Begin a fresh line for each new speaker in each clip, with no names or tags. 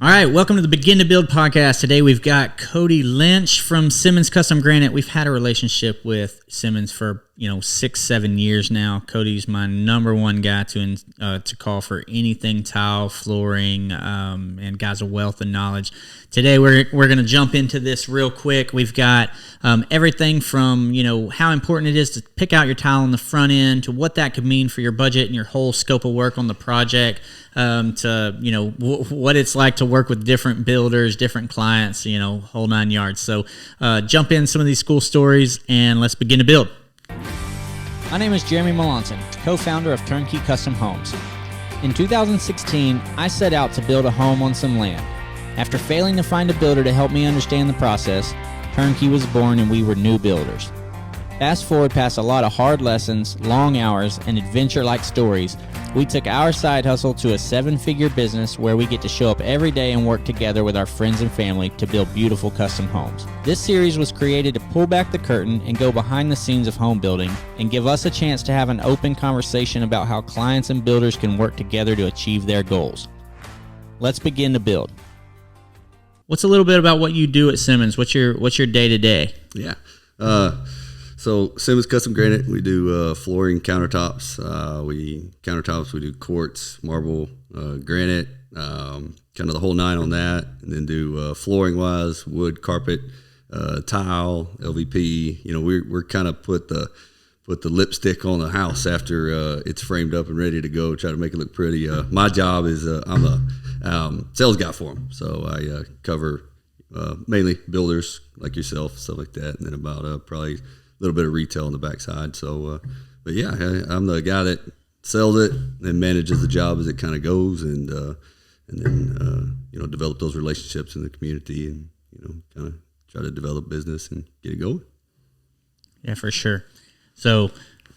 All right, welcome to the Begin to Build podcast. Today we've got Cody Lynch from Simmons Custom Granite. We've had a relationship with Simmons for 6-7 years now. Cody's my number one guy to call for anything tile, flooring, and guy's a wealth of knowledge. Today we're going to jump into this real quick. We've got everything from how important it is to pick out your tile on the front end, to what that could mean for your budget and your whole scope of work on the project, to what it's like to work with different builders, different clients, whole 9 yards. So jump in some of these cool stories and let's begin to build.
My name is Jeremy Melancon, co-founder of Turnkey Custom Homes. In 2016, I set out to build a home on some land. After failing to find a builder to help me understand the process, Turnkey was born and we were new builders. Fast forward past a lot of hard lessons, long hours, and adventure-like stories, we took our side hustle to a 7-figure business where we get to show up every day and work together with our friends and family to build beautiful custom homes. This series was created to pull back the curtain and go behind the scenes of home building and give us a chance to have an open conversation about how clients and builders can work together to achieve their goals. Let's begin to build.
What's a little bit about what you do at Simmons? What's your day-to-day?
Yeah. So Simmons Custom Granite, we do flooring, countertops. We do quartz, marble, granite, kind of the whole nine on that, and then do flooring wise, wood, carpet, tile, LVP. We're kind of put the lipstick on the house after it's framed up and ready to go. Try to make it look pretty. My job is I'm a sales guy for them, so I cover mainly builders like yourself, stuff like that, and then about probably a little bit of retail on the backside. So, but yeah, I'm the guy that sells it and manages the job as it kind of goes, and then develop those relationships in the community, and kind of try to develop business and get it going.
Yeah, for sure. So,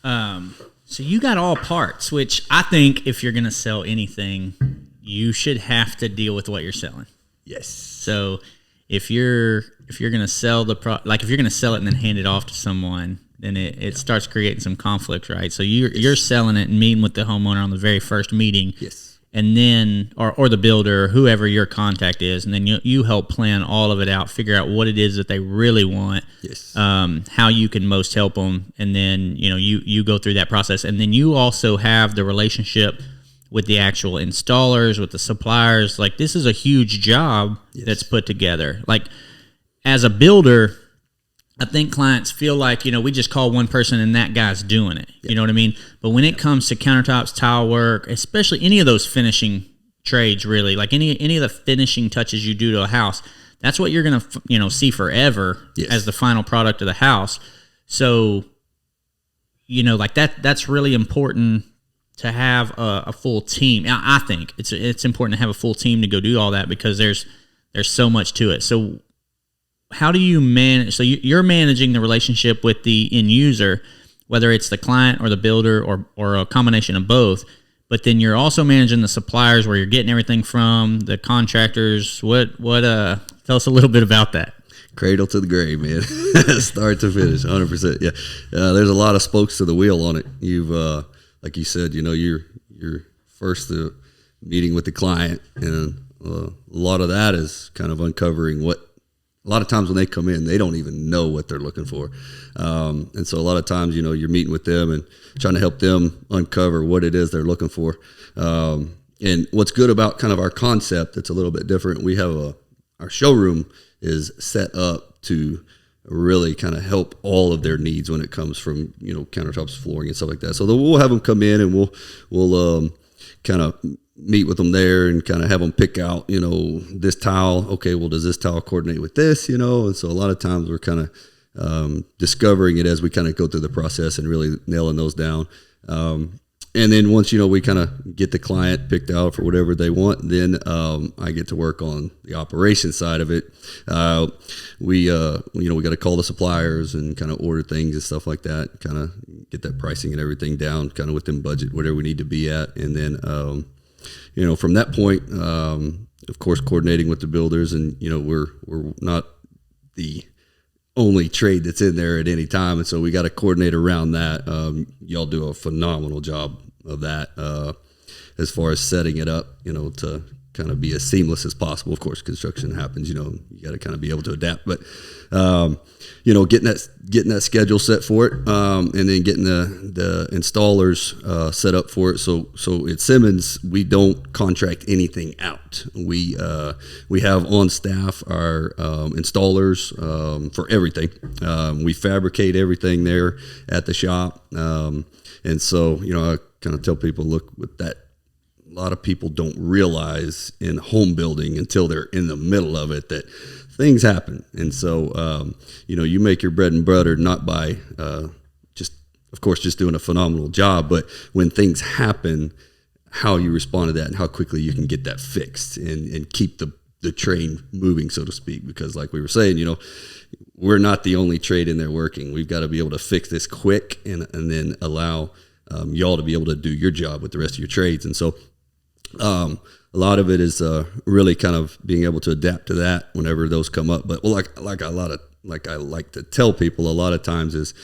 so you got all parts, which I think if you're going to sell anything, you should have to deal with what you're selling.
Yes.
So if you're going to sell if you're going to sell it and then hand it off to someone, then it starts creating some conflict, right? So you're selling it and meeting with the homeowner on the very first meeting.
Yes.
And then, or the builder, or whoever your contact is, and then you help plan all of it out, figure out what it is that they really want,
yes,
how you can most help them, and then you go through that process, and then you also have the relationship with the actual installers, with the suppliers. Like, this is a huge job that's put together. Like, as a builder, I think clients feel like, we just call one person and that guy's doing it. You know what I mean? But when it comes to countertops, tile work, especially any of those finishing trades, really, like any of the finishing touches you do to a house, that's what you're going to, see forever as the final product of the house. So, like that's really important to have a full team. I think it's important to have a full team to go do all that, because there's so much to it. So how do you manage? So you're managing the relationship with the end user, whether it's the client or the builder or a combination of both. But then you're also managing the suppliers, where you're getting everything from, the contractors. What tell us a little bit about that.
Cradle to the grave, man. Start to finish, 100%. Yeah. There's a lot of spokes to the wheel on it. You've like you said, you're first meeting with the client, and a lot of that is kind of uncovering what. A lot of times when they come in, they don't even know what they're looking for, and so a lot of times, you're meeting with them and trying to help them uncover what it is they're looking for. And what's good about kind of our concept, it's a little bit different. We have our showroom is set up to really kind of help all of their needs when it comes from countertops, flooring, and stuff like that. So we'll have them come in and we'll kind of meet with them there and kind of have them pick out this tile. Okay, well, does this tile coordinate with this? And so a lot of times we're kind of discovering it as we kind of go through the process and really nailing those down. And then once, we kind of get the client picked out for whatever they want, then I get to work on the operation side of it. We got to call the suppliers and kind of order things and stuff like that, kind of get that pricing and everything down, kind of within budget, whatever we need to be at. And then, from that point, of course, coordinating with the builders, and, we're not the only trade that's in there at any time, and so we got to coordinate around that. Y'all do a phenomenal job of that as far as setting it up, to kind of be as seamless as possible. Of course, construction happens, you got to kind of be able to adapt, but, getting that schedule set for it, and then getting the installers set up for it. So at Simmons, we don't contract anything out. We have on staff our installers for everything. We fabricate everything there at the shop, and so I kind of tell people, look, with that, a lot of people don't realize in home building until they're in the middle of it that things happen. And so, you make your bread and butter not by just doing a phenomenal job, but when things happen, how you respond to that and how quickly you can get that fixed and keep the train moving, so to speak. Because like we were saying, we're not the only trade in there working. We've got to be able to fix this quick and then allow y'all to be able to do your job with the rest of your trades. And so a lot of it is really kind of being able to adapt to that whenever those come up. But like I like to tell people a lot of times is,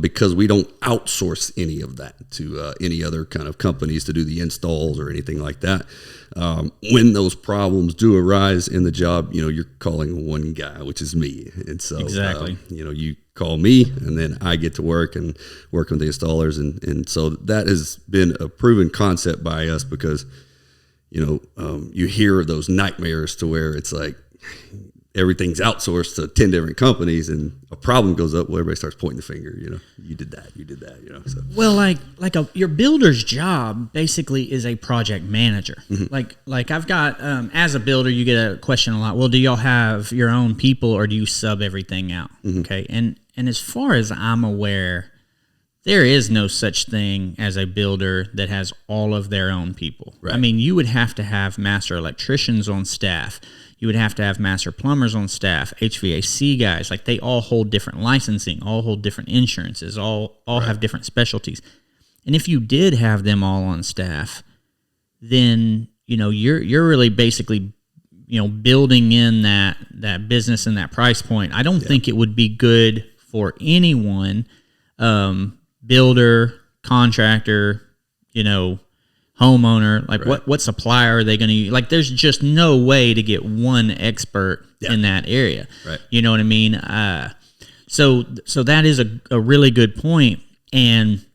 because we don't outsource any of that to any other kind of companies to do the installs or anything like that. When those problems do arise in the job, you're calling one guy, which is me. And so,
exactly.
You call me and then I get to work with the installers. And so that has been a proven concept by us because, you hear those nightmares to where it's like everything's outsourced to 10 different companies and a problem goes up. Well, everybody starts pointing the finger, you did that, so.
Well, your builder's job basically is a project manager. Mm-hmm. Like I've got, as a builder, you get a question a lot. Well, do y'all have your own people or do you sub everything out? Mm-hmm. Okay. And as far as I'm aware, there is no such thing as a builder that has all of their own people. Right. I mean, you would have to have master electricians on staff. You would have to have master plumbers on staff, HVAC guys. Like they all hold different licensing, all hold different insurances, all right. have different specialties. And if you did have them all on staff, then you're really basically building in that business and that price point. I don't think it would be good for anyone, builder, contractor, homeowner, like right. what supplier are they going to use? Like there's just no way to get one expert in that area. Right. You know what I mean? So that is a really good point. And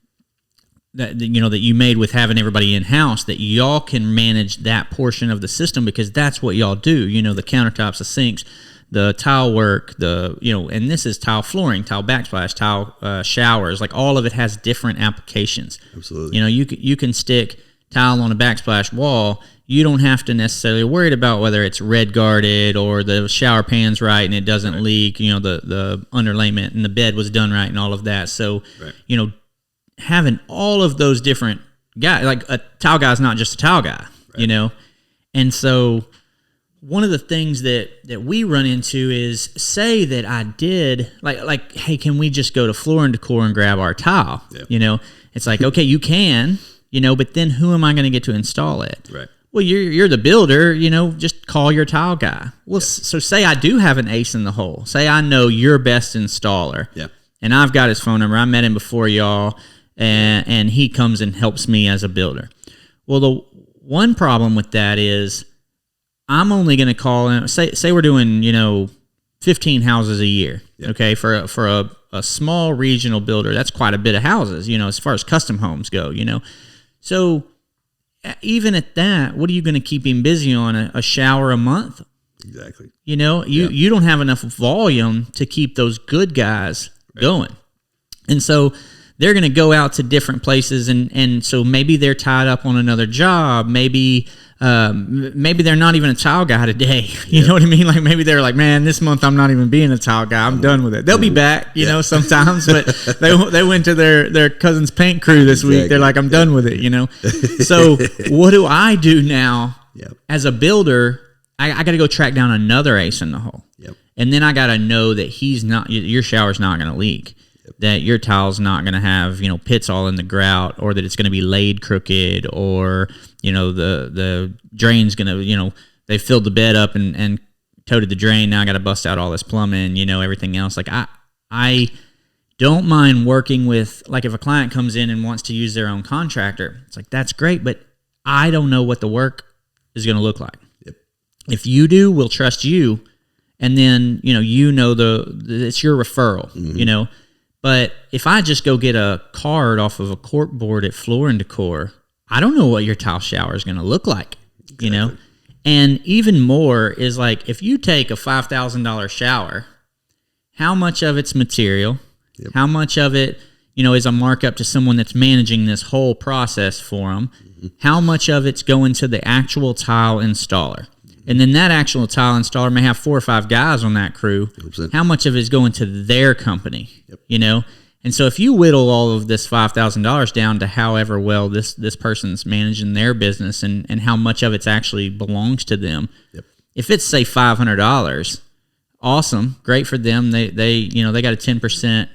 that, that you made with having everybody in house, that y'all can manage that portion of the system because that's what y'all do. The countertops, the sinks, the tile work, and this is tile flooring, tile backsplash, tile showers, like all of it has different applications.
Absolutely.
You can stick tile on a backsplash wall. You don't have to necessarily worry about whether it's red guarded or the shower pan's right and it doesn't leak, the underlayment and the bed was done right and all of that. So, having all of those different guys, like a tile guy is not just a tile guy, and so one of the things that we run into is, say that I did like, hey, can we just go to Floor and Decor and grab our tile? Yeah. It's like, okay, you can, but then who am I going to get to install it? Right. Well, you're the builder, just call your tile guy. Well, so say I do have an ace in the hole. Say I know your best installer. Yeah. And I've got his phone number. I met him before y'all, and he comes and helps me as a builder. Well, the one problem with that is I'm only going to call him. Say we're doing 15 houses a year. Yep. Okay, for a small regional builder, that's quite a bit of houses. As far as custom homes go. So even at that, what are you going to keep him busy on? A shower a month?
Exactly.
You don't have enough volume to keep those good guys going, and so they're going to go out to different places, and so maybe they're tied up on another job. Maybe they're not even a tile guy today. You know what I mean? Like maybe they're like, man, this month I'm not even being a tile guy. I'm done with it. They'll be back, sometimes, but they went to their cousin's paint crew this week. They're like, I'm done with it. So what do I do now as a builder? I got to go track down another ace in the hole, and then I got to know that your shower's not going to leak. That your tile's not going to have, pits all in the grout, or that it's going to be laid crooked, or, the drain's going to, they filled the bed up and toted the drain. Now I got to bust out all this plumbing, everything else. Like I don't mind working with, like if a client comes in and wants to use their own contractor, it's like, that's great, but I don't know what the work is going to look like.
Yep.
If you do, we'll trust you. And then, it's your referral, But if I just go get a card off of a cork board at Floor and Decor, I don't know what your tile shower is going to look like,
Exactly.
And even more is like, if you take a $5,000 shower, how much of it's material?
Yep.
How much of it, is a markup to someone that's managing this whole process for them? Mm-hmm. How much of it's going to the actual tile installer? And then that actual tile installer may have 4 or 5 guys on that crew.
100%.
How much of it is going to their company?
Yep.
And so if you whittle all of this $5,000 down to however well this person's managing their business and how much of it actually belongs to them,
Yep.
if it's say $500, awesome, great for them. They got a 10%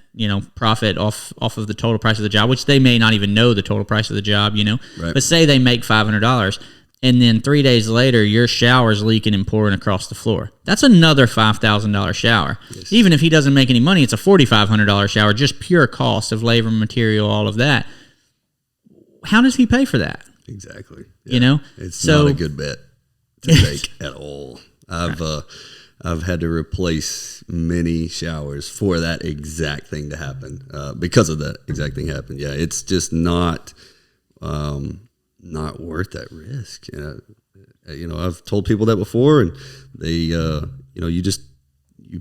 profit off of the total price of the job, which they may not even know the total price of the job,
Right.
But say they make $500. And then 3 days later, your shower's leaking and pouring across the floor. That's another $5,000 shower.
Yes.
Even if he doesn't make any money, it's a $4,500 shower, just pure cost of labor, material, all of that. How does he pay for that?
Exactly. It's
So-
not a good bet to take at all. I've had to replace many showers for that exact thing to happen because of that exact thing happened. Yeah, it's just not worth that risk. I've told people that before, and they, you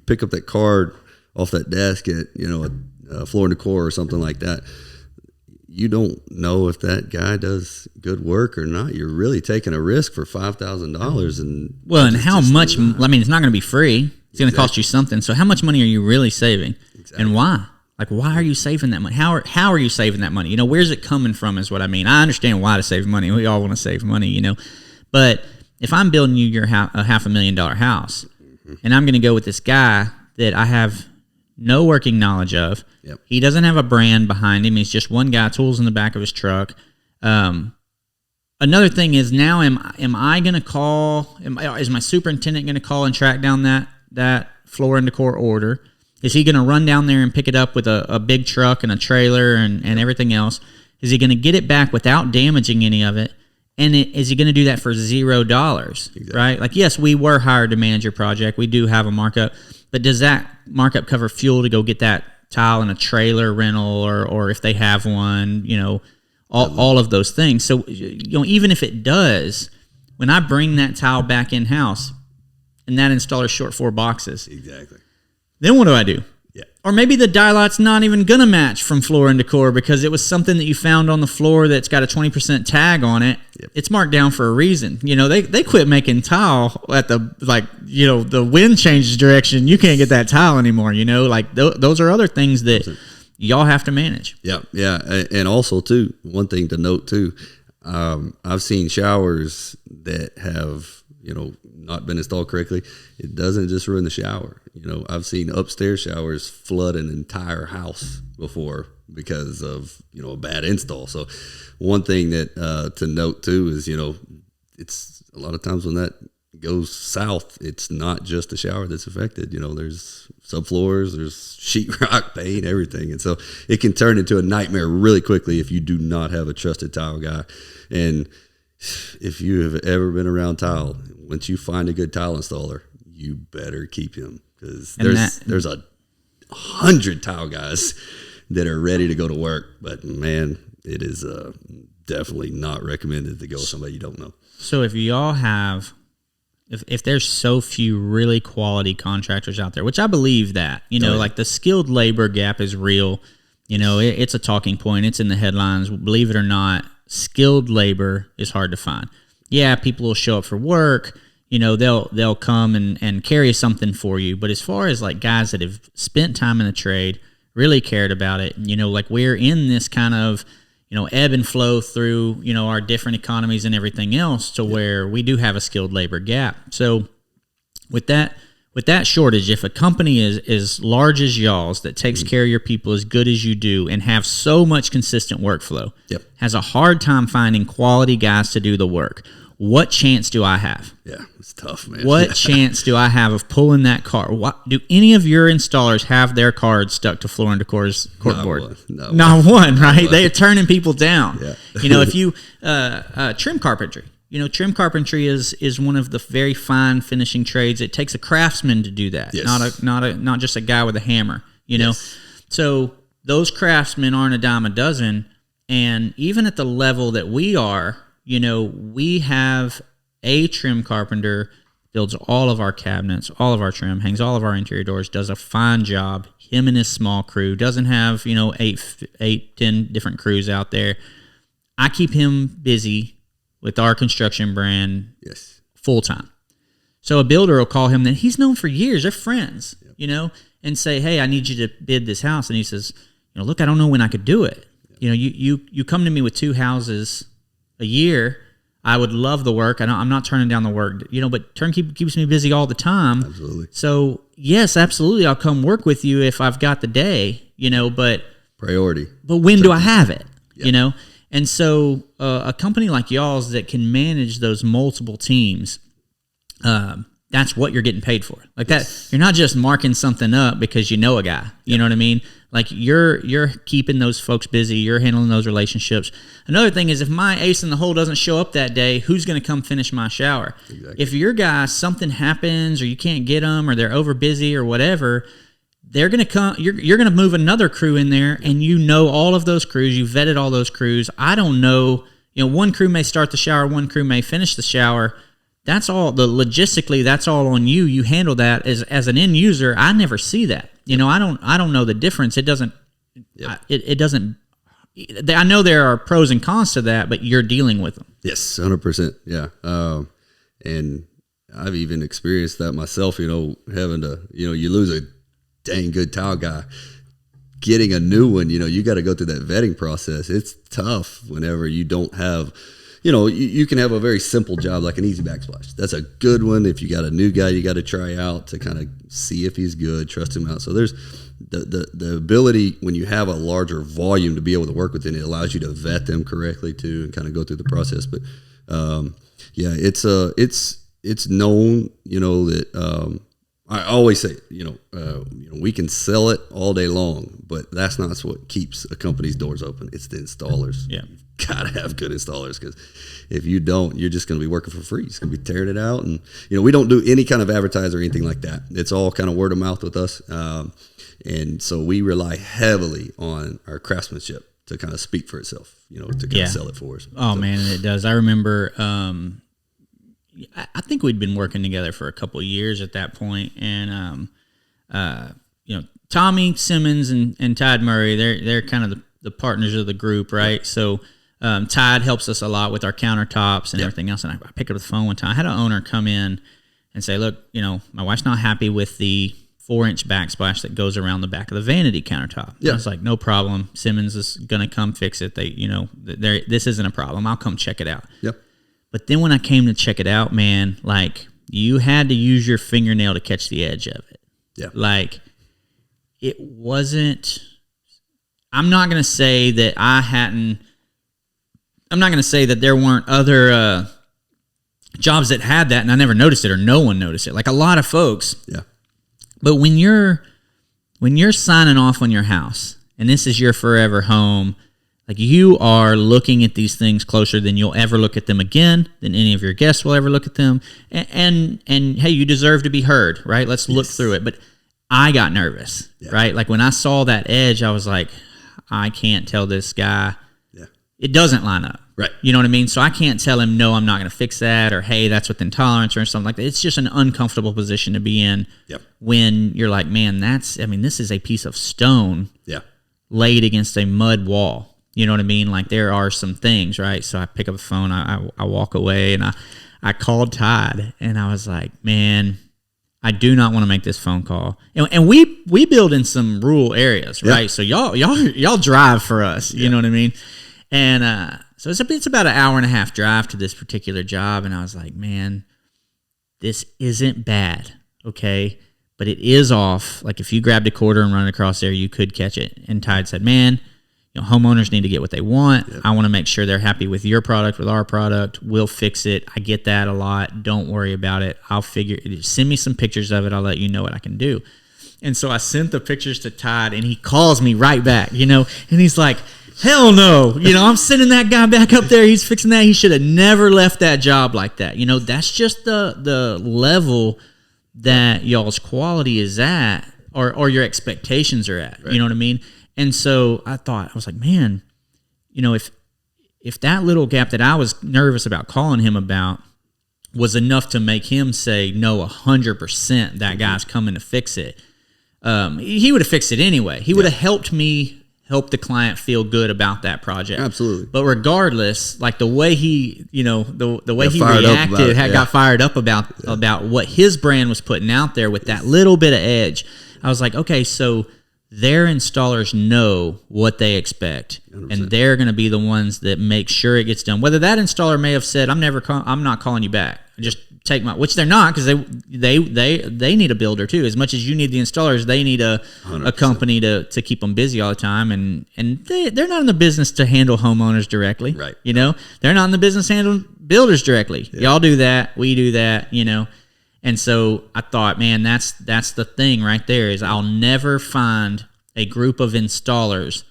pick up that card off that desk at a Floor and Decor or something like that. You don't know if that guy does good work or not. You're really taking a risk for $5,000, and
and how much? I mean, it's not going to be free. It's going to cost you something. So, how much money are you really saving, and why? Like, why are you saving that money? How are you saving that money? Where's it coming from is what I mean. I understand why to save money. We all want to save money, But if I'm building you a $500,000 house, and I'm going to go with this guy that I have no working knowledge of,
Yep.
He doesn't have a brand behind him. He's just one guy, tools in the back of his truck. Another thing is now, am I going to call? Is my superintendent going to call and track down that Floor and Decor order? Is he going to run down there and pick it up with a big truck and a trailer and everything else? Is he going to get it back without damaging any of it? And is he going to do that for $0? Exactly. Right? Like, yes, we were hired to manage your project. We do have a markup. But does that markup cover fuel to go get that tile in a trailer rental or if they have one, all of those things. So, even if it does, when I bring that tile back in-house and that installer's short 4 boxes.
Exactly.
Then what do I do?
Yeah.
Or maybe the dielight's not even going to match from Floor and Decor because it was something that you found on the floor that's got a 20% tag on it. Yep. It's marked down for a reason. They quit making tile at the wind changes direction. You can't get that tile anymore. Those are other things that y'all have to manage.
Yeah. Yeah. And also too, one thing to note too, I've seen showers that have, not been installed correctly. It doesn't just ruin the shower. I've seen upstairs showers flood an entire house before because of, a bad install. So one thing that to note too is, it's a lot of times when that goes south, it's not just the shower that's affected. There's subfloors, there's sheetrock, paint, everything. And so it can turn into a nightmare really quickly if you do not have a trusted tile guy. And if you have ever been around tile, once you find a good tile installer, you better keep him because there's 100 tile guys that are ready to go to work. But man, it is definitely not recommended to go with somebody you don't know.
So if y'all have, if there's so few really quality contractors out there, which I believe that, like the skilled labor gap is real. It's a talking point. It's in the headlines. Believe it or not, skilled labor is hard to find. Yeah, people will show up for work. They'll come and carry something for you. But as far as like guys that have spent time in the trade, really cared about it, like we're in this kind of, ebb and flow through, our different economies and everything else to where we do have a skilled labor gap. So with that shortage, if a company is as large as y'all's that takes care of your people as good as you do and have so much consistent workflow, has a hard time finding quality guys to do the work, what chance do I have?
Yeah, it's tough, man.
What chance do I have of pulling that card? Do any of your installers have their cards stuck to Floor and Decor's corkboard?
Not
one, right? They are turning people down.
Yeah.
If you trim carpentry, trim carpentry is one of the very fine finishing trades. It takes a craftsman to do that, not just a guy with a hammer, know. So those craftsmen aren't a dime a dozen, and even at the level that we are, we have a trim carpenter builds all of our cabinets, all of our trim, hangs all of our interior doors, does a fine job. Him and his small crew, doesn't have 10 different crews out there. I keep him busy with our construction brand full time. So a builder will call him that he's known for years. They're friends, and say, hey, I need you to bid this house. And he says, look, I don't know when I could do it. You come to me with 2 houses a year. I would love the work. I'm not turning down the work, but turnkey keeps me busy all the time.
Absolutely.
So yes, absolutely. I'll come work with you if I've got the day, but
priority.
But when do I have it? And so a company like y'all's that can manage those multiple teams, that's what you're getting paid for. Like that, you're not just marking something up because you know a guy. You know what I mean? Like you're keeping those folks busy. You're handling those relationships. Another thing is if my ace in the hole doesn't show up that day, who's going to come finish my shower? Exactly. If your guy, something happens or you can't get them or they're over busy or whatever, they're going to come. You're going to move another crew in there, and all of those crews. You vetted all those crews. I don't know. One crew may start the shower, one crew may finish the shower. That's all. Logistically, that's all on you. You handle that as an end user. I never see that. I don't know the difference. It doesn't. It doesn't. I know there are pros and cons to that, but you're dealing with them.
Yes, 100%. Yeah, and I've even experienced that myself. Having to, you lose a dang good tile guy, getting a new one. You got to go through that vetting process. It's tough whenever you don't have. You can have a very simple job like an easy backsplash. That's a good one. If you got a new guy, you got to try out to kind of see if he's good, trust him out. So there's the ability when you have a larger volume to be able to work with it. It allows you to vet them correctly too, and kind of go through the process. But it's known, that I always say, we can sell it all day long, but that's not what keeps a company's doors open. It's the installers.
Yeah.
You've got to have good installers, because if you don't, you're just going to be working for free. It's going to be tearing it out. And, we don't do any kind of advertise or anything like that. It's all kind of word of mouth with us. And so we rely heavily on our craftsmanship to kind of speak for itself, to kind of sell it for us.
Oh, man, it does. I remember, I think we'd been working together for a couple of years at that point, and Tommy Simmons and Todd Murray, they're kind of the partners of the group, right? So Todd helps us a lot with our countertops and everything else. And I picked up the phone one time. I had an owner come in and say, "Look, my wife's not happy with the 4-inch backsplash that goes around the back of the vanity countertop." Yeah. I was like, "No problem. Simmons is gonna come fix it. This isn't a problem. I'll come check it out."
Yep.
But then when I came to check it out, man, like you had to use your fingernail to catch the edge of it.
Yeah.
Like it wasn't, I'm not going to say that there weren't other jobs that had that and I never noticed it or no one noticed it. Like a lot of folks.
Yeah.
But when you're signing off on your house and this is your forever home, like you are looking at these things closer than you'll ever look at them again, than any of your guests will ever look at them. And hey, you deserve to be heard, right? Let's look through it. But I got nervous, right? Like when I saw that edge, I was like, I can't tell this guy. Yeah. It doesn't line up.
Right.
You know what I mean? So I can't tell him, no, I'm not going to fix that, or hey, that's within tolerance or something like that. It's just an uncomfortable position to be in when you're like, man, this is a piece of stone laid against a mud wall. You know what I mean? Like there are some things, right? So I pick up the phone, I walk away, and I called Todd, and I was like, man, I do not want to make this phone call. And we build in some rural areas, right? Yeah. So y'all drive for us, you know what I mean? And so it's about an hour and a half drive to this particular job, and I was like, man, this isn't bad, okay? But it is off. Like if you grabbed a quarter and run it across there, you could catch it. And Todd said, man, homeowners need to get what they want. Yep. I want to make sure they're happy with your product, with our product. We'll fix it. I get that a lot. Don't worry about it. Send me some pictures of it. I'll let you know what I can do. And so I sent the pictures to Todd, and he calls me right back, and he's like, hell no. I'm sending that guy back up there. He's fixing that. He should have never left that job like that. That's just the level that y'all's quality is at, or your expectations are at. Right. You know what I mean? And so I was like, man, if that little gap that I was nervous about calling him about was enough to make him say, no, 100%, that guy's coming to fix it, he would have fixed it anyway. He would have helped me help the client feel good about that project.
Absolutely.
But regardless, like the way he, the way he reacted, got fired up about what his brand was putting out there with that little bit of edge. I was like, okay, so their installers know what they expect, 100%. And they're going to be the ones that make sure it gets done. Whether that installer may have said, I'm not calling you back. Just take which they're not, because they need a builder too. As much as you need the installers, they need a company to keep them busy all the time. And they're not in the business to handle homeowners directly.
Right.
They're not in the business to handle builders directly. Yeah. Y'all do that. We do that, And so I thought, man, that's the thing right there, is I'll never find a group of installers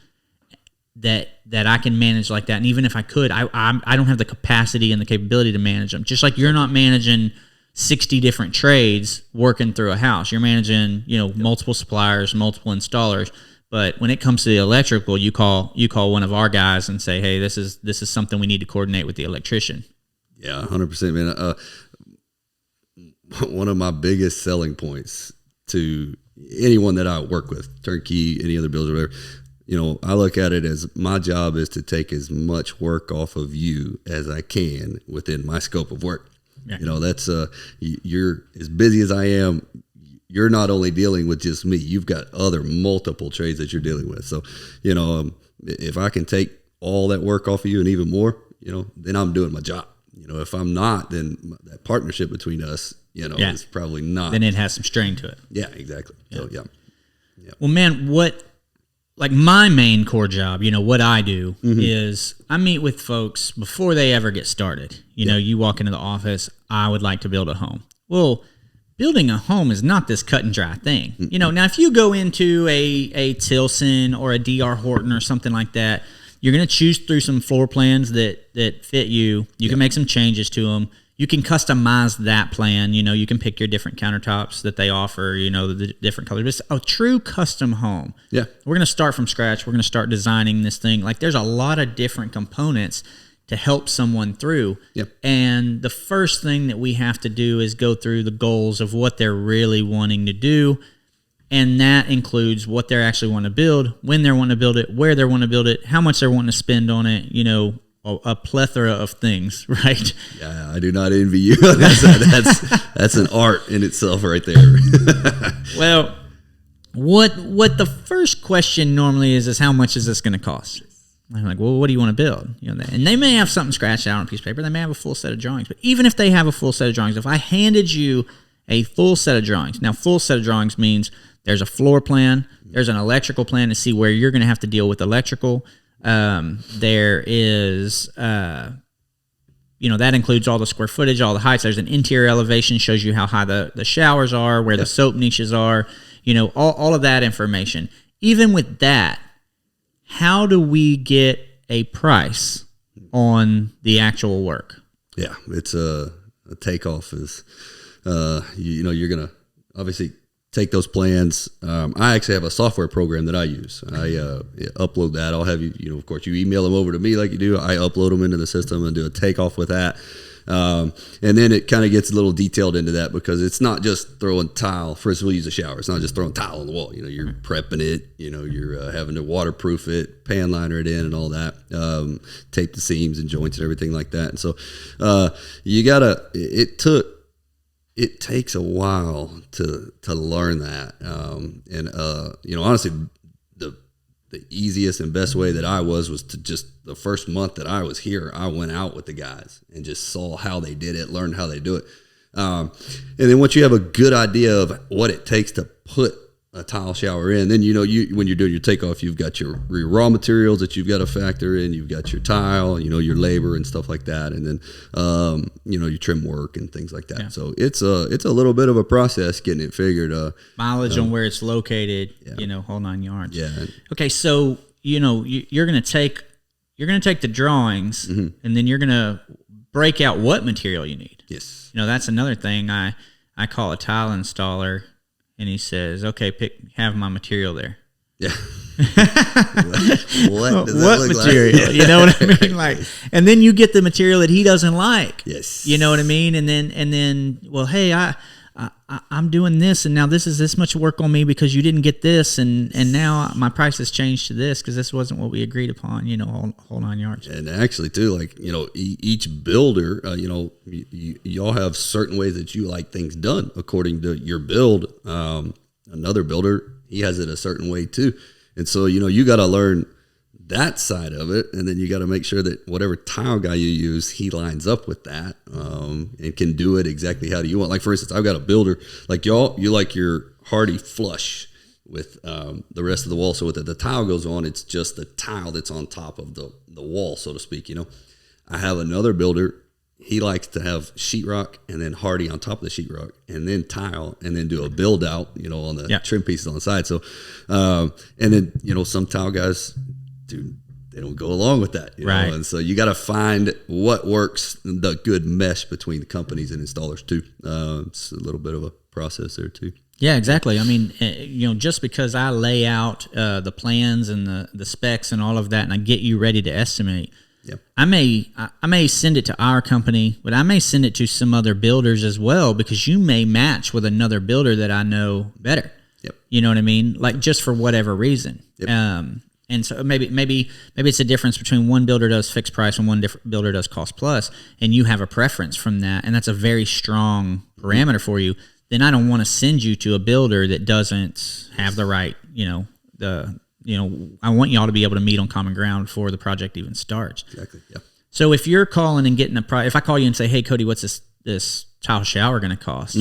that I can manage like that. And even if I could, I don't have the capacity and the capability to manage them. Just like you're not managing 60 different trades working through a house. You're managing, multiple suppliers, multiple installers. But when it comes to the electrical, you call one of our guys and say, hey, this is something we need to coordinate with the electrician.
Yeah, 100%, man. One of my biggest selling points to anyone that I work with, turnkey, any other builder, whatever, I look at it as my job is to take as much work off of you as I can within my scope of work. Yeah. That's you're as busy as I am. You're not only dealing with just me. You've got other multiple trades that you're dealing with. So, if I can take all that work off of you and even more, then I'm doing my job. If I'm not, then that partnership between us, is probably not.
Then it has some strain to it.
Yeah, exactly. Yeah. So, yeah.
Well, man, my main core job, what I do is I meet with folks before they ever get started. You walk into the office, I would like to build a home. Well, building a home is not this cut and dry thing. Now if you go into a Tilson or a DR Horton or something like that, you're going to choose through some floor plans that fit you. You can make some changes to them. You can customize that plan. You can pick your different countertops that they offer, the different colors. But a true custom home. Yeah. We're going to start from scratch. We're going to start designing this thing. Like, there's a lot of different components to help someone through. Yep. And the first thing that we have to do is go through the goals of what they're really wanting to do. And that includes what they're actually wanting to build, when they want to build it, where they want to build it, how much they're wanting to spend on it, a plethora of things, right?
Yeah, I do not envy you. That's an art in itself right there.
Well, what the first question normally is how much is this going to cost? I'm like, well, what do you want to build? And they may have something scratched out on a piece of paper. They may have a full set of drawings. But even if they have a full set of drawings, if I handed you a full set of drawings, now full set of drawings means there's a floor plan, there's an electrical plan to see where you're going to have to deal with electrical. There is, that includes all the square footage, all the heights. There's an interior elevation, shows you how high the showers are, where the soap niches are, all of that information. Even with that, how do we get a price on the actual work? Yeah,
it's a takeoff is, you're going to obviously take those plans. I actually have a software program that I use. I upload that. I'll have you, of course, you email them over to me like you do. I upload them into the system and do a takeoff with that. And then it kind of gets a little detailed into that, because it's not just throwing tile. First, we'll use a shower. It's not just throwing tile on the wall. You're prepping it. You're having to waterproof it, pan liner it in, and all that. Tape the seams and joints and everything like that. And so you gotta. It takes a while to learn that. Honestly, the easiest and best way that I was to just the first month that I was here, I went out with the guys and just saw how they did it, learned how they do it. And then once you have a good idea of what it takes to put a tile shower in, then when you're doing your takeoff, you've got your raw materials that you've got to factor in, you've got your tile, your labor and stuff like that, and then your trim work and things like that. Yeah. So it's a little bit of a process getting it figured.
Mileage on where it's located, whole 9 yards.
Yeah.
Okay, so you're going to take the drawings and then you're going to break out what material you need.
Yes.
That's another thing. I call a tile installer and he says, okay, have my material there.
Yeah. what does that look
material?
Like?
You know what I mean? Like, and then you get the material that he doesn't like.
Yes.
You know what I mean? And then, well, hey, I'm doing this, and now this is this much work on me because you didn't get this, and now my price has changed to this because this wasn't what we agreed upon. Whole 9 yards.
And actually, too, like each builder, y'all have certain ways that you like things done according to your build. Another builder, he has it a certain way too, and so you got to learn that side of it, and then you got to make sure that whatever tile guy you use, he lines up with that, and can do it exactly how do you want. Like, for instance, I've got a builder like y'all. You like your hardy flush with the rest of the wall, so with the tile goes on, it's just the tile that's on top of the wall, so to speak. I have another builder. He likes to have sheetrock and then hardy on top of the sheetrock, and then tile, and then do a build out, on the trim pieces on the side. So, and then some tile guys, dude, they don't go along with that,
right?
And so you got to find what works, the good mesh between the companies and installers too. It's a little bit of a process there too.
Yeah, exactly. I mean, just because I lay out the plans and the specs and all of that, and I get you ready to estimate.
Yep.
I may send it to our company, but I may send it to some other builders as well, because you may match with another builder that I know better.
Yep.
You know what I mean? Like, just for whatever reason.
Yep.
And so maybe it's a difference between one builder does fixed price and one different builder does cost plus, and you have a preference from that, and that's a very strong parameter for you. Then I don't want to send you to a builder that doesn't have the right, I want y'all to be able to meet on common ground before the project even starts.
Exactly. Yeah.
So if you're calling and getting if I call you and say, hey, Cody, what's this tile shower going to cost?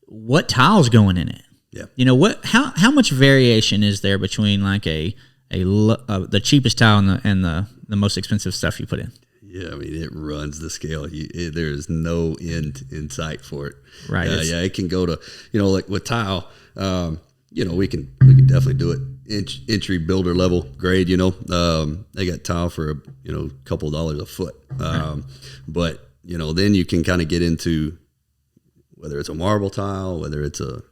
What tile's going in it?
Yeah.
How much variation is there between like the cheapest tile and the most expensive stuff you put in?
Yeah, I mean, it runs the scale. There is no end in sight for it.
Right.
It can go to, like with tile, we can definitely do it entry builder level grade. They got tile for a couple of dollars a foot. But then you can kind of get into whether it's a marble tile, whether it's the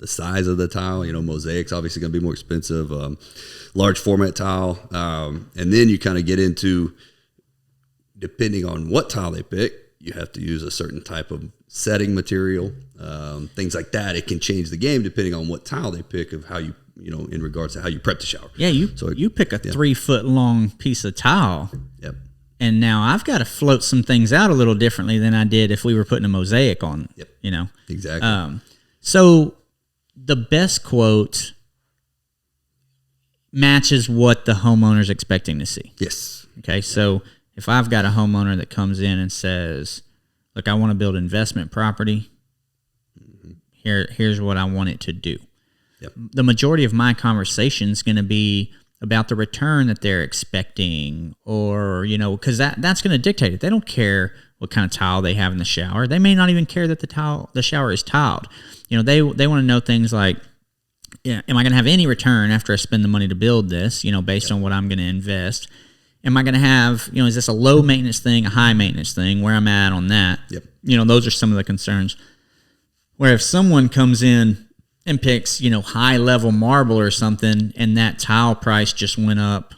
size of the tile. Mosaic's obviously going to be more expensive. Large format tile, and then you kind of get into, depending on what tile they pick, you have to use a certain type of setting material, things like that. It can change the game depending on what tile they pick of how you, in regards to how you prep the shower.
Yeah, you pick a 3 foot long piece of tile.
Yep.
And now I've got to float some things out a little differently than I did if we were putting a mosaic on.
Yep. Exactly.
So the best quote matches what the homeowner's expecting to see.
Yes.
Okay, so if I've got a homeowner that comes in and says, look, I want to build investment property, here's what I want it to do.
Yep.
The majority of my conversation is going to be about the return that they're expecting, or, because that's going to dictate it. They don't care what kind of tile they have in the shower. They may not even care that the shower is tiled. They want to know things like, am I going to have any return after I spend the money to build this, based on what I'm going to invest? Am I going to have, is this a low maintenance thing, a high maintenance thing, where I'm at on that?
Yep.
Those are some of the concerns. Where if someone comes in and picks, high level marble or something, and that tile price just went up,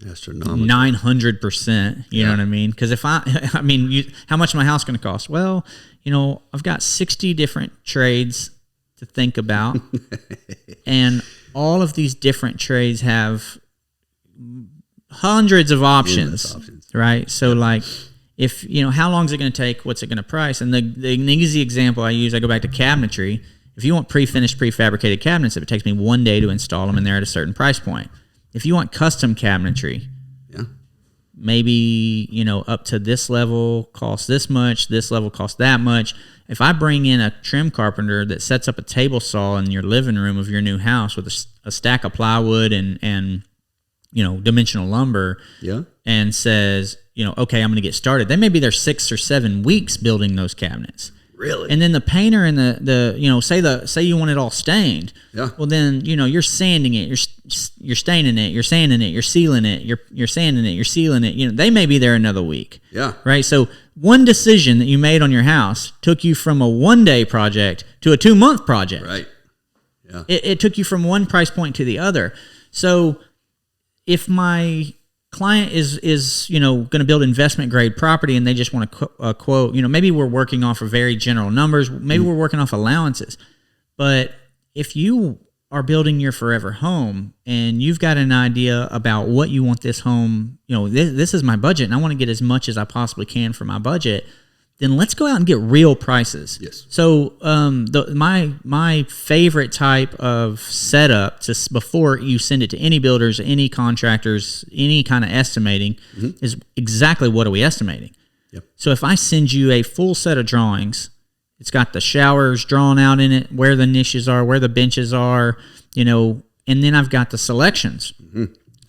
astronomical,
900%, you know what I mean? Because if how much is my house going to cost? Well, I've got 60 different trades to think about, and all of these different trades have hundreds of options. Right? So like, if, how long is it going to take? What's it going to price? And the easy example I use, I go back to cabinetry. If you want pre-finished, prefabricated cabinets, if it takes me 1 day to install them and they're at a certain price point. If you want custom cabinetry, maybe, up to this level costs this much, this level costs that much. If I bring in a trim carpenter that sets up a table saw in your living room of your new house with a stack of plywood and dimensional lumber, and says, okay, I'm going to get started. They may be there 6 or 7 weeks building those cabinets.
Really?
And then the painter and say you want it all stained.
Yeah.
Well, then, you're sanding it, you're staining it, you're sanding it, you're sealing it, you're sanding it, you're sealing it. They may be there another week.
Yeah.
Right? So one decision that you made on your house took you from a 1-day project to a 2-month project.
Right. Yeah.
It took you from one price point to the other. So if my client is going to build investment grade property and they just want to quote, maybe we're working off of very general numbers, maybe we're working off allowances. But if you are building your forever home and you've got an idea about what you want this home, this is my budget and I want to get as much as I possibly can for my budget, then let's go out and get real prices.
Yes.
So my favorite type of setup before you send it to any builders, any contractors, any kind of estimating is exactly what are we estimating.
Yep.
So if I send you a full set of drawings, it's got the showers drawn out in it, where the niches are, where the benches are, and then I've got the selections.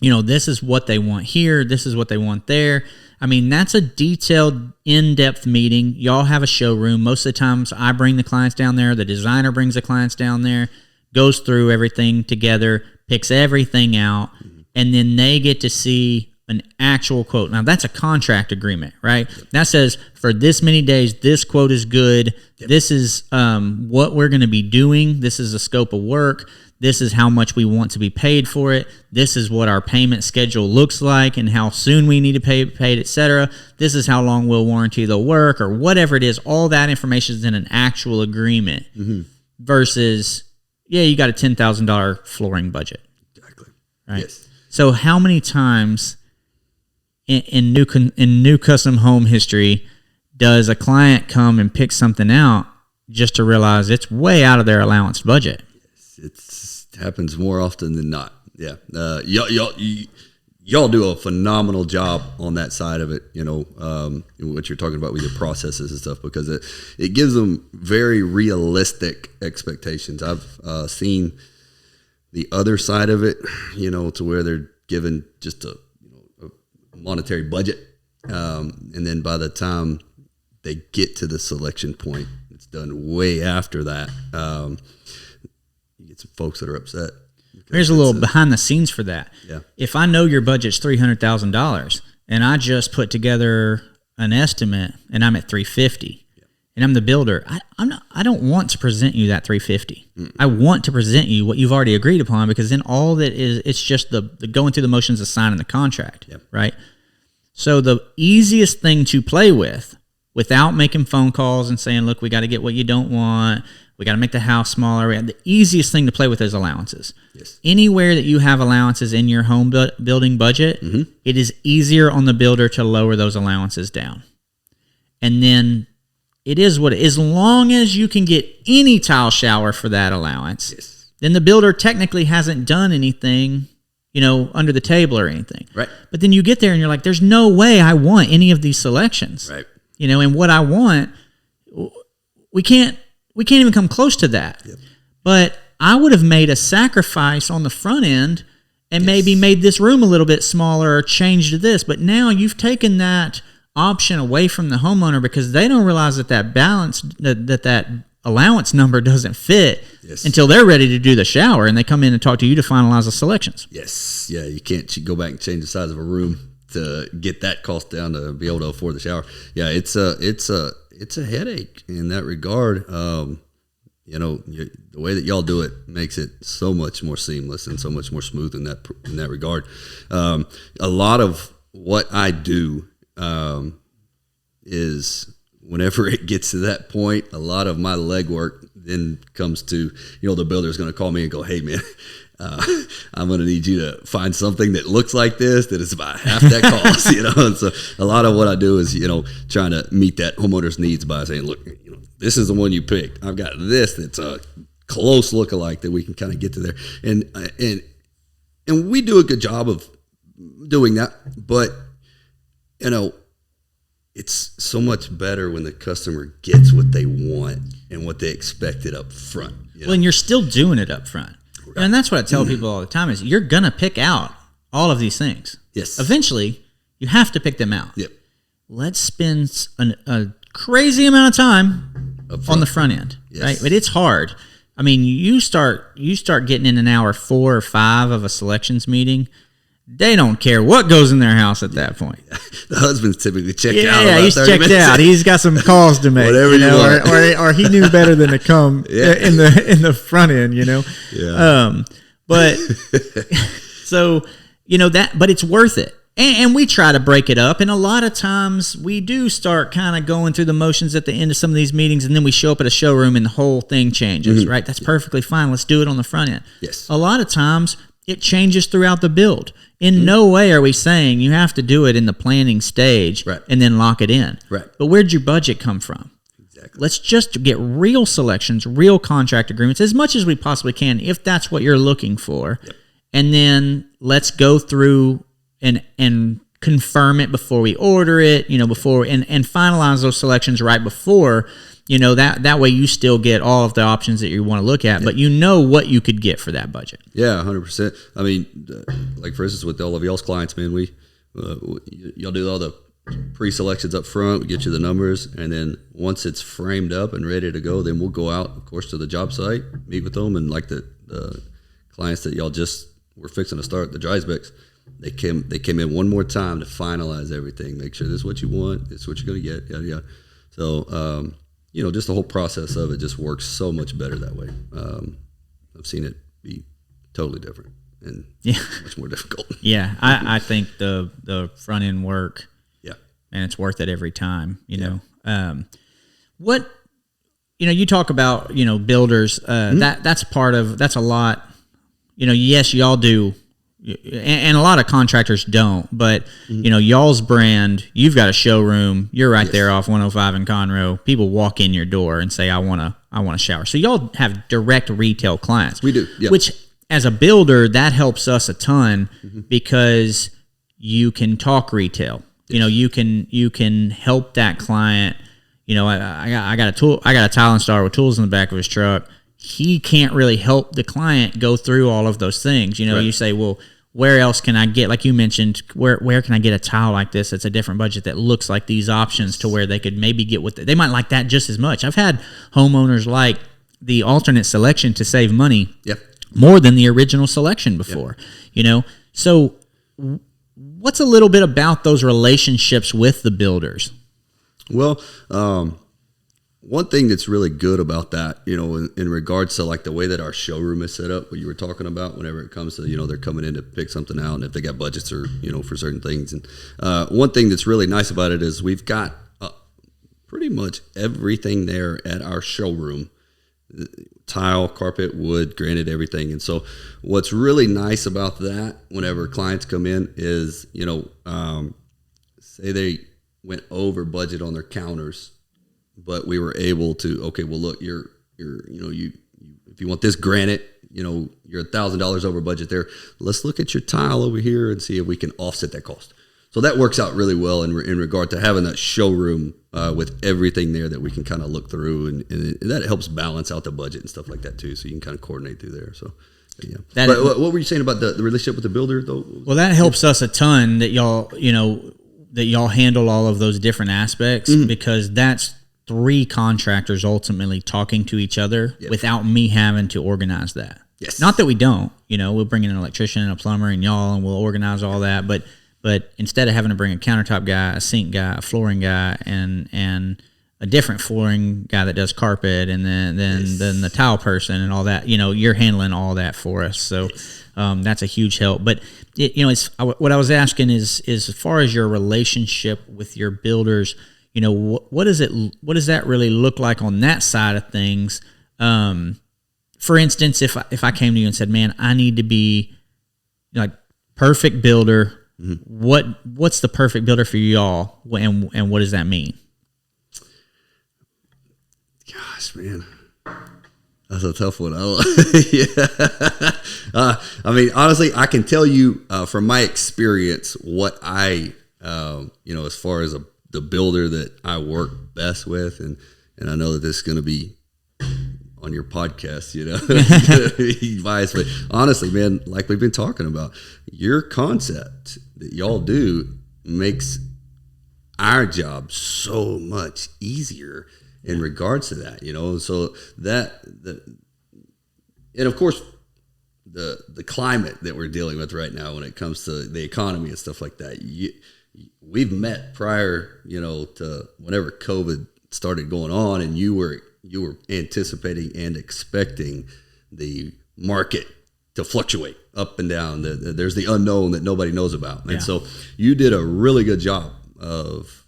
This is what they want here. This is what they want there. I mean, that's a detailed, in-depth meeting. Y'all have a showroom. Most of the times I bring the clients down there. The designer brings the clients down there, goes through everything together, picks everything out, and then they get to see an actual quote. Now, that's a contract agreement, right? That says for this many days, this quote is good. This is what we're going to be doing. This is the scope of work. This is how much we want to be paid for it. This is what our payment schedule looks like and how soon we need to pay paid, etc. This is how long we'll warranty the work or whatever it is. All that information is in an actual agreement versus, you got a $10,000 flooring budget.
Exactly.
Right?
Yes.
So how many times in new custom home history does a client come and pick something out just to realize it's way out of their allowance budget?
It happens more often than not. Yeah. Y'all do a phenomenal job on that side of it, what you're talking about with your processes and stuff, because it gives them very realistic expectations. I've seen the other side of it, to where they're given just a monetary budget. And then by the time they get to the selection point, it's done way after that. You get some folks that are upset.
Here's a little behind the scenes for that.
Yeah.
If I know your budget's $300,000 and I just put together an estimate and I'm at $350 and I'm the builder, I don't want to present you that $350. I want to present you what you've already agreed upon, because then all that is, it's just the going through the motions of signing the contract, right? So the easiest thing to play with, without making phone calls and saying, look, we got to get what you don't want, we got to make the house smaller, the easiest thing to play with is allowances.
Yes.
Anywhere that you have allowances in your home building budget, it is easier on the builder to lower those allowances down. And then it is what it is. As long as you can get any tile shower for that allowance, then the builder technically hasn't done anything, under the table or anything.
Right.
But then you get there and you're like, there's no way I want any of these selections.
Right.
And what I want, we can't even come close to that. Yep. But I would have made a sacrifice on the front end and maybe made this room a little bit smaller or changed this. But now you've taken that option away from the homeowner because they don't realize that balance, that allowance number doesn't fit until they're ready to do the shower, and they come in and talk to you to finalize the selections.
Yes. Yeah, you can't go back and change the size of a room to get that cost down to be able to afford the shower. Yeah, it's a headache in that regard. The way that y'all do it makes it so much more seamless and so much more smooth in that regard. A lot of what I do is, whenever it gets to that point, a lot of my legwork then comes to, the builder's going to call me and go, hey man, I'm going to need you to find something that looks like this, that is about half that cost, And so a lot of what I do is, trying to meet that homeowner's needs by saying, look, this is the one you picked. I've got this that's a close lookalike that we can kind of get to there. And we do a good job of doing that, but it's so much better when the customer gets what they want and what they expected up front.
Well, and you're still doing it up front. Right. And that's what I tell people all the time is you're going to pick out all of these things.
Yes.
Eventually, you have to pick them out.
Yep.
Let's spend a crazy amount of time on the front end,
yes.
right? But it's hard. I mean, you start getting in an hour 4 or 5 of a selections meeting. They don't care what goes in their house at that point.
The husband's typically checked out.
Yeah, he's checked out. He's got some calls to make.
Whatever you want.
Or he knew better than to come in the front end.
Yeah.
But so that, but it's worth it. And we try to break it up. And a lot of times we do start kind of going through the motions at the end of some of these meetings, and then we show up at a showroom and the whole thing changes, right? That's perfectly fine. Let's do it on the front end.
Yes.
A lot of times it changes throughout the build. In no way are we saying you have to do it in the planning stage and then lock it in.
Right.
But where'd your budget come from?
Exactly.
Let's just get real selections, real contract agreements, as much as we possibly can, if that's what you're looking for.
Yep. And
then let's go through and confirm it before we order it, before and finalize those selections right before, that way you still get all of the options that you want to look at, but what you could get for that budget.
Yeah, 100%. I mean, like for instance, with all of y'all's clients, man, y'all do all the pre-selections up front. We get you the numbers, and then once it's framed up and ready to go, then we'll go out, of course, to the job site, meet with them, and like the clients that y'all just were fixing to start the dry specs. They came in one more time to finalize everything, make sure this is what you want, this is what you're going to get, yada, yada. So, just the whole process of it just works so much better that way. I've seen it be totally different and much more difficult.
Yeah, I think the front end work, and it's worth it every time, know. What, you talk about, builders, that's a lot, yes, y'all do. And a lot of contractors don't, but y'all's brand, you've got a showroom, you're right there off 105 in Conroe. People walk in your door and say, I want a shower. So y'all have direct retail clients.
We do. Yep.
Which as a builder, that helps us a ton because you can talk retail. Yes. You can help that client. I got a tile installer with tools in the back of his truck. He can't really help the client go through all of those things. You say, well, where else can I get, like you mentioned, where can I get a tile like this that's a different budget that looks like these options to where they could maybe get they might like that just as much. I've had homeowners like the alternate selection to save money more than the original selection before, So what's a little bit about those relationships with the builders?
Well, one thing that's really good about that, in regards to like the way that our showroom is set up, what you were talking about, whenever it comes to, they're coming in to pick something out and if they got budgets or, for certain things. And one thing that's really nice about it is we've got pretty much everything there at our showroom: tile, carpet, wood, granite, everything. And so what's really nice about that whenever clients come in is, say they went over budget on their counters, but we were able to, okay, well, look, you if you want this granite, you're $1,000 over budget there. Let's look at your tile over here and see if we can offset that cost. So that works out really well in regard to having that showroom with everything there that we can kind of look through, and that helps balance out the budget and stuff like that too. So you can kind of coordinate through there. So yeah. But what were you saying about the relationship with the builder though?
Well, that helps us a ton that y'all handle all of those different aspects because that's 3 contractors ultimately talking to each other without me having to organize that.
Yes.
Not that we don't, we'll bring in an electrician and a plumber and y'all, and we'll organize all that. But instead of having to bring a countertop guy, a sink guy, a flooring guy, and a different flooring guy that does carpet, and then the tile person and all that, you're handling all that for us. So that's a huge help. But it's what I was asking is as far as your relationship with your builders, what does that really look like on that side of things? For instance, if I came to you and said, man, I need to be like perfect builder, what's the perfect builder for y'all, and what does that mean?
Gosh, man, that's a tough one. I mean, honestly, I can tell you from my experience what I, as far as the builder that I work best with, and I know that this is going to be on your podcast, biased, but honestly, man, like we've been talking about, your concept that y'all do makes our job so much easier. in regards to that, so and of course the climate that we're dealing with right now when it comes to the economy and stuff like that, we've met prior, to whenever COVID started going on, and you were anticipating and expecting the market to fluctuate up and down. There's the unknown that nobody knows about. And so you did a really good job of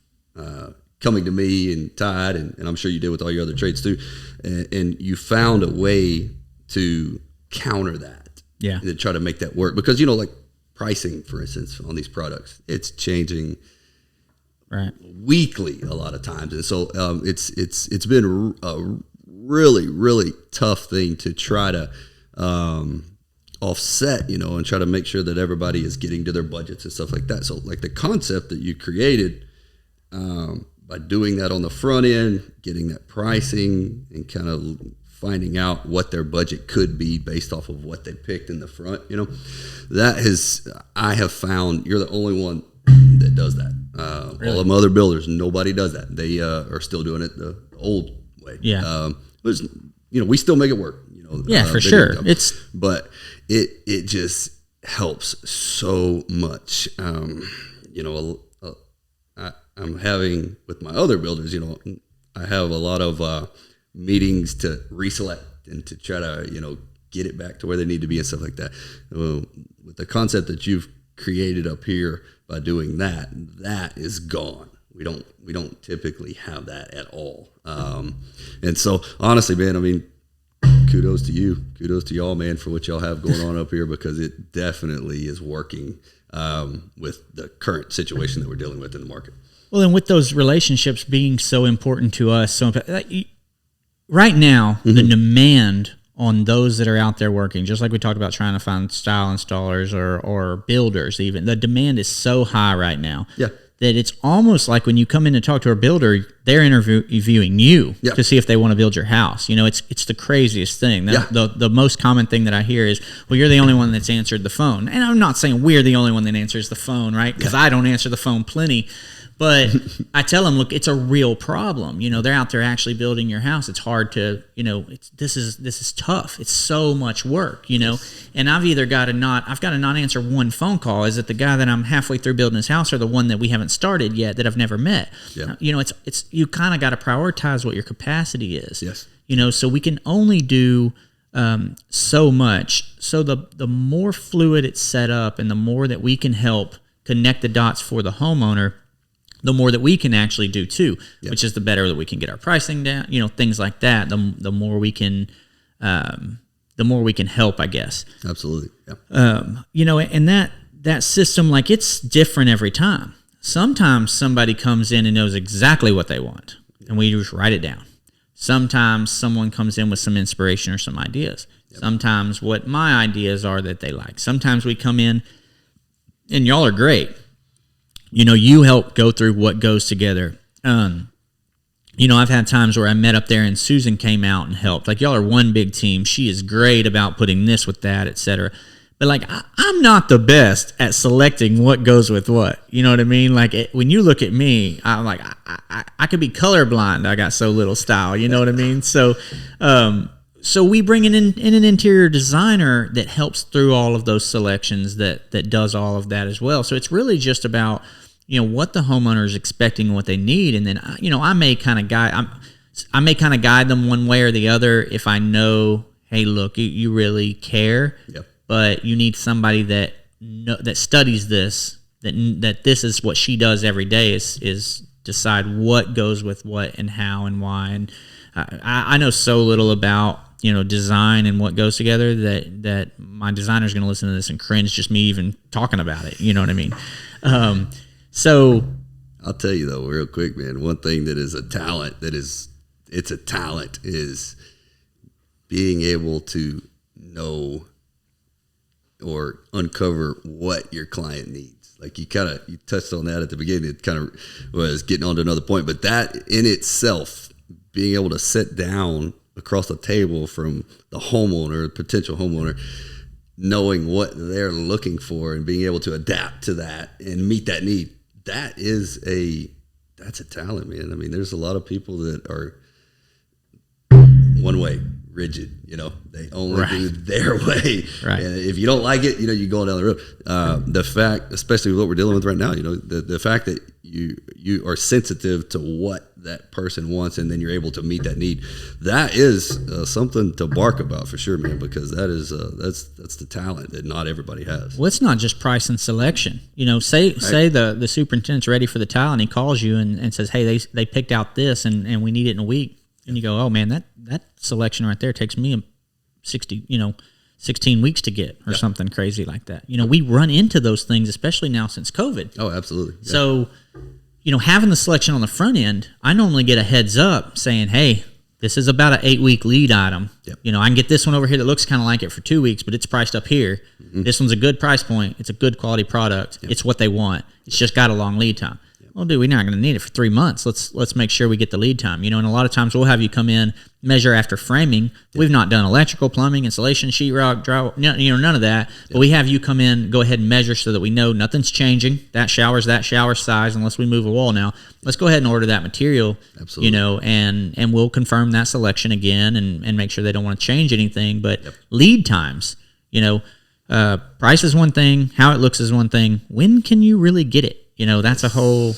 coming to me and Tide, and I'm sure you did with all your other trades too. And you found a way to counter that.
Yeah.
And to try to make that work. Because, like pricing, for instance, on these products, it's changing weekly a lot of times. And so it's been a really, really tough thing to try to offset, and try to make sure that everybody is getting to their budgets and stuff like that. So like the concept that you created, by doing that on the front end, getting that pricing and kind of finding out what their budget could be based off of what they picked in the front, I have found you're the only one that does that. Really? All of my other builders, nobody does that. They are still doing it the old way.
Yeah.
But we still make it work.
For sure.
But it just helps so much. I'm having with my other builders, I have a lot of meetings to reselect and to try to, get it back to where they need to be and stuff like that. With the concept that you've created up here by doing that is gone. We don't typically have that at all. And so honestly, man, I mean, kudos to you. Kudos to y'all, man, for what y'all have going on up here, because it definitely is working with the current situation that we're dealing with in the market.
Well, and with those relationships being so important to us, right now, the demand on those that are out there working, just like we talked about trying to find style installers or builders even, the demand is so high right now that it's almost like when you come in to talk to a builder, they're interviewing you to see if they want to build your house. It's the craziest thing. The most common thing that I hear is, well, you're the only one that's answered the phone. And I'm not saying we're the only one that answers the phone, right? Because I don't answer the phone plenty. But I tell them, look, it's a real problem. They're out there actually building your house. It's hard to, this is tough. It's so much work, and I've got to not answer one phone call. Is it the guy that I'm halfway through building his house, or the one that we haven't started yet that I've never met? Yeah. It's you kind of got to prioritize what your capacity is.
Yes.
So we can only do so much. So the more fluid it's set up, and the more that we can help connect the dots for the homeowner, the more that we can actually do too, which is the better that we can get our pricing down, things like that. The more we can help, I guess.
Absolutely. Yeah.
And that system, like, it's different every time. Sometimes somebody comes in and knows exactly what they want, and we just write it down. Sometimes someone comes in with some inspiration or some ideas. Sometimes what my ideas are that they like. Sometimes we come in, and y'all are great. You help go through what goes together. I've had times where I met up there and Susan came out and helped. Like, y'all are one big team. She is great about putting this with that, et cetera. But, like, I'm not the best at selecting what goes with what. You know what I mean? Like, when you look at me, I'm like, I could be colorblind. I got so little style. You know what I mean? So we bring in an interior designer that helps through all of those selections that does all of that as well. So it's really just about, what the homeowner is expecting and what they need. And then, I may kind of guide them one way or the other if I know, hey, look, you really care, but you need somebody that studies this, that this is what she does every day is decide what goes with what and how and why. And I know so little about, design and what goes together that my designer's going to listen to this and cringe just me even talking about it. You know what I mean? So
I'll tell you though, real quick, man, one thing that is a talent is being able to know or uncover what your client needs. Like you touched on that at the beginning. It kind of was getting on to another point, but that in itself, being able to sit down across the table from the homeowner, potential homeowner, knowing what they're looking for and being able to adapt to that and meet that need, that's a talent, man. I mean, there's a lot of people that are one way, rigid. They only do their way.
Right.
And if you don't like it, you go down the road. The fact, especially with what we're dealing with right now, the fact that you are sensitive to what that person wants, and then you're able to meet that need. That is something to bark about for sure, man. Because that is that's the talent that not everybody has.
Well, it's not just price and selection. Say the superintendent's ready for the tile, and he calls you and says, "Hey, they picked out this, and we need it in a week." And you go, "Oh man, that selection right there takes me 16 weeks to get," or something crazy like that. We run into those things, especially now since COVID.
Oh, absolutely. Yeah.
So, having the selection on the front end, I normally get a heads up saying, "Hey, this is about an 8-week lead item.
Yep.
I can get this one over here that looks kind of like it for 2 weeks, but it's priced up here.
Mm-hmm.
This one's a good price point. It's a good quality product.
Yep.
It's what they want. It's just got a long lead time." Well, dude, we're not going to need it for 3 months. Let's make sure we get the lead time. And a lot of times we'll have you come in, measure after framing. We've not done electrical, plumbing, insulation, sheetrock, drywall, none of that. But we have you come in, go ahead and measure so that we know nothing's changing. That shower size, unless we move a wall now. Let's go ahead and order that material.
Absolutely.
And we'll confirm that selection again and make sure they don't want to change anything. But lead times, price is one thing, how it looks is one thing. When can you really get it? That's a whole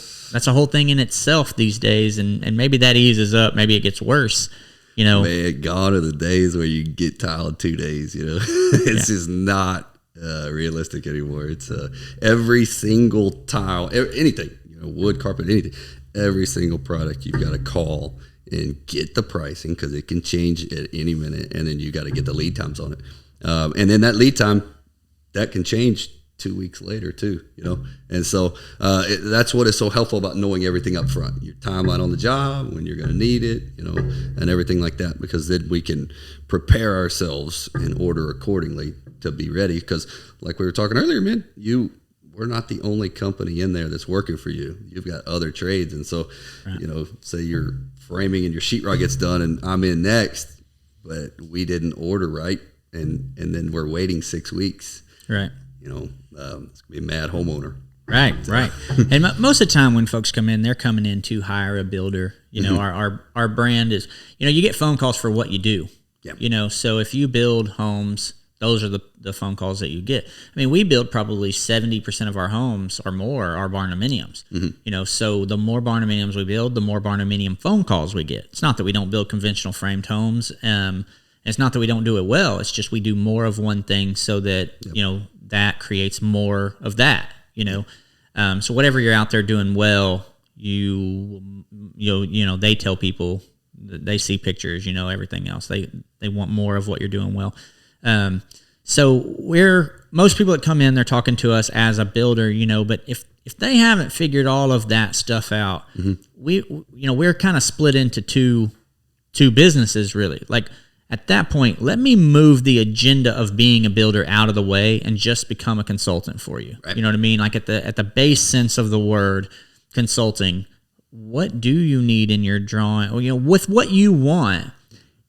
thing in itself these days, and maybe that eases up, maybe it gets worse.
Man, gone are the days where you get tile in 2 days. It's just not realistic anymore. It's every single tile, anything, wood, carpet, anything, every single product you've got to call and get the pricing because it can change at any minute, and then you got to get the lead times on it, and then that lead time that can change 2 weeks later too, and so that's what is so helpful about knowing everything up front, your timeline on the job, when you're going to need it, and everything like that, because then we can prepare ourselves and order accordingly to be ready. Because like we were talking earlier, man, we're not the only company in there that's working for you. You've got other trades, and so say your framing and your sheetrock gets done, and I'm in next, but we didn't order right, and then we're waiting 6 weeks.
Right.
It's gonna be a mad homeowner.
Right. And most of the time when folks come in, they're coming in to hire a builder. Our brand is, you get phone calls for what you do. Yeah. So if you build homes, those are the phone calls that you get. I mean, we build probably 70% of our homes or more are barndominiums. Mm-hmm. So the more barndominiums we build, the more barndominium phone calls we get. It's not that we don't build conventional framed homes. It's not that we don't do it well. It's just we do more of one thing so that, that creates more of that, So whatever you're out there doing well, they tell people, they see pictures, everything else. They want more of what you're doing well. So most people that come in, they're talking to us as a builder, but if they haven't figured all of that stuff out, we're kind of split into two businesses really. Like, at that point, let me move the agenda of being a builder out of the way and just become a consultant for you. Right. You know what I mean? Like at the base sense of the word consulting, what do you need in your drawing? Well, with what you want,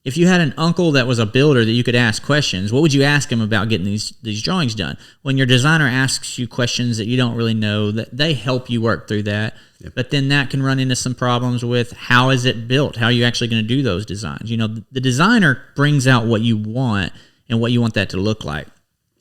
if you had an uncle that was a builder that you could ask questions, what would you ask him about getting these drawings done? When your designer asks you questions that you don't really know, that they help you work through that. Yep. But then that can run into some problems with how is it built? How are you actually going to do those designs? The designer brings out what you want and what you want that to look like.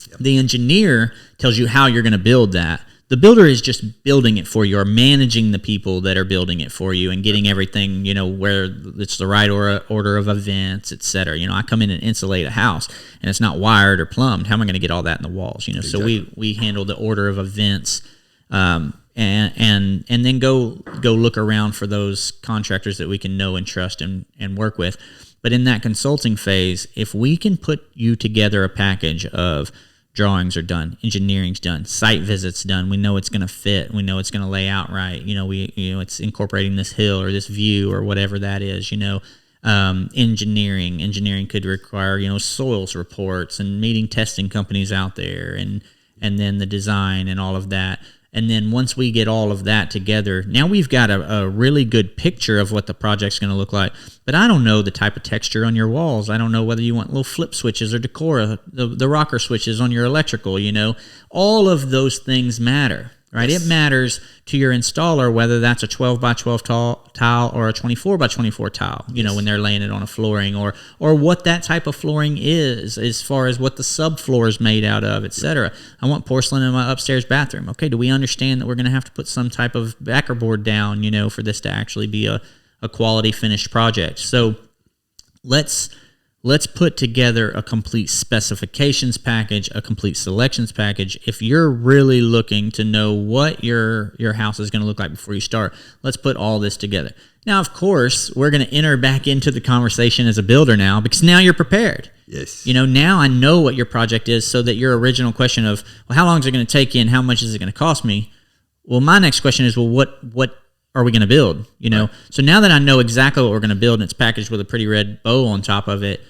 Yep. The engineer tells you how you're going to build that. The builder is just building it for you or managing the people that are building it for you and getting everything, where it's the right order of events, et cetera. I come in and insulate a house and it's not wired or plumbed. How am I going to get all that in the walls? Exactly. So we handle the order of events, and then go look around for those contractors that we can know and trust and work with. But in that consulting phase, if we can put you together a package of drawings are done, engineering's done, site visits done, we know it's going to fit, we know it's going to lay out right, it's incorporating this hill or this view or whatever that is, engineering could require, soils reports and meeting testing companies out there and then the design and all of that. And then once we get all of that together, now we've got a really good picture of what the project's going to look like. But I don't know the type of texture on your walls. I don't know whether you want little flip switches or decor, the rocker switches on your electrical, All of those things matter. right?
Yes.
It matters to your installer whether that's a 12 by 12 tile or a 24 by 24 tile, you know, when they're laying it on a flooring, or what that type of flooring is, as far as what the subfloor is made out of, etc. I want porcelain in my upstairs bathroom. Okay, do we understand that we're going to have to put some type of backer board down, you know, for this to actually be a quality finished project? So let's put together a complete specifications package, a complete selections package. If you're really looking to know what your house is going to look like before you start, let's put all this together. Now, of course, we're going to enter back into the conversation as a builder now, because now you're prepared.
Yes.
You know, now I know what your project is, so that your original question of, well, how long is it going to take you and how much is it going to cost me? Well, my next question is, well, what are we going to build? You know, so now that I know exactly what we're going to build and it's packaged with a pretty red bow on top of it,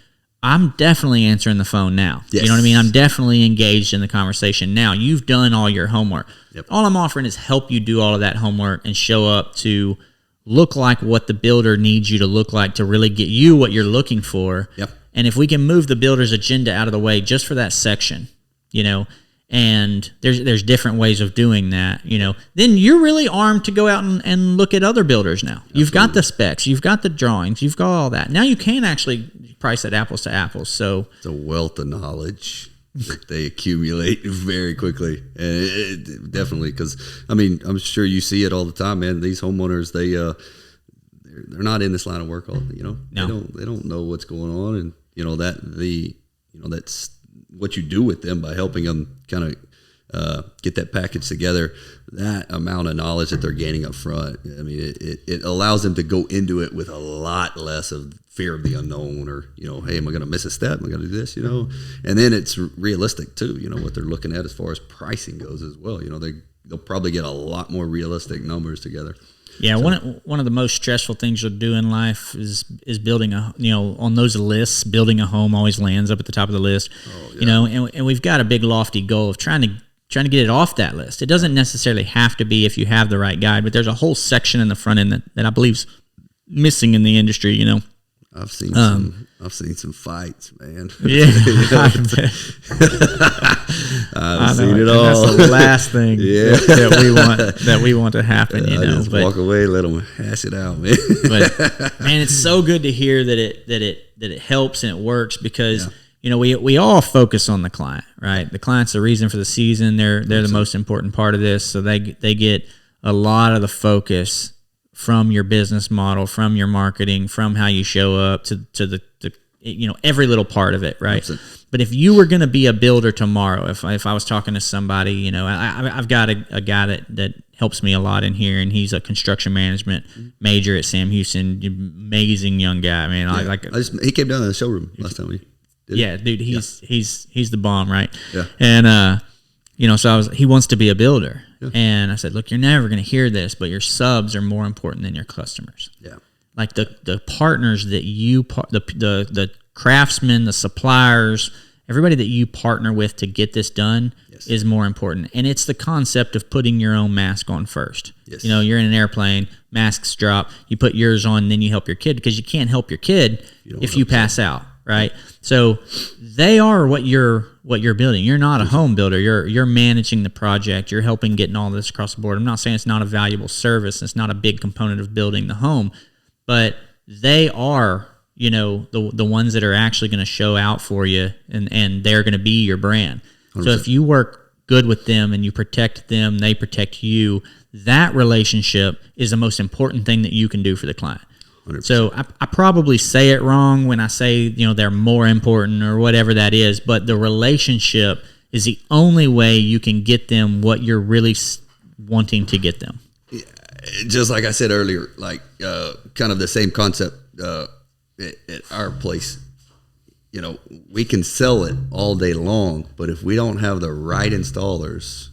I'm definitely answering the phone now.
Yes.
You know what I mean? I'm definitely engaged in the conversation now. You've done all your homework.
Yep.
All I'm offering is help you do all of that homework and show up to look like what the builder needs you to look like to really get you what you're looking for.
Yep.
And if we can move the builder's agenda out of the way just for that section, you know, and there's different ways of doing that, you know, then you're really armed to go out and look at other builders now. Absolutely. You've got the specs, you've got the drawings, you've got all that. Now you can actually price it apples to apples. So
it's a wealth of knowledge that they accumulate very quickly. And definitely, because I mean, I'm sure you see it all the time, man. These homeowners, they're not in this line of work all, you know.
No.
They don't know what's going on, and you know that's what you do with them by helping them kind of get that package together. That amount of knowledge that they're gaining up front, I mean, it allows them to go into it with a lot less of fear of the unknown, or, you know, hey, am I going to miss a step? Am I going to do this? You know, and then it's realistic too. You know, what they're looking at as far as pricing goes as well. You know, they'll probably get a lot more realistic numbers together.
Yeah, so, one of the most stressful things you'll do in life is building on those lists. Building a home always lands up at the top of the list. Oh, yeah. You know, and we've got a big lofty goal of trying to get it off that list. It doesn't necessarily have to be if you have the right guide, but there's a whole section in the front end that I believe's missing in the industry. You know,
I've seen some fights, man.
Yeah,
I've seen it all.
That's the last thing that we want to happen. You know,
just walk away, let them hash it out, man.
But man, it's so good to hear that it helps and it works, because you know, we all focus on the client, right? The client's the reason for the season. They're the most important part of this, so they get a lot of the focus from your business model, from your marketing, from how you show up to the you know, every little part of it, right? Absolutely. But if you were going to be a builder tomorrow, if I was talking to somebody, you know, I've got a guy that helps me a lot in here, and he's a construction management major at Sam Houston. Amazing young guy, man.
Yeah. He came down to the showroom last time.
Dude, he's the bomb, right?
Yeah.
And you know, so he wants to be a builder. Yeah. And I said, look, you're never going to hear this, but your subs are more important than your customers.
Yeah.
Like the partners that the craftsmen, the suppliers, everybody that you partner with to get this done is more important. And it's the concept of putting your own mask on first. Yes. You know, you're in an airplane, masks drop, you put yours on, and then you help your kid, because you can't help your kid if you pass out, right? So they are what you're building. You're not a home builder. You're managing the project. You're helping getting all this across the board. I'm not saying it's not a valuable service. It's not a big component of building the home, but they are, you know, the ones that are actually going to show out for you, and they're going to be your brand. 100%. So if you work good with them and you protect them, they protect you, that relationship is the most important thing that you can do for the client. 100%. So I probably say it wrong when I say, you know, they're more important or whatever that is, but the relationship is the only way you can get them what you're really wanting to get them.
Yeah, just like I said earlier, like kind of the same concept at our place. You know, we can sell it all day long, but if we don't have the right installers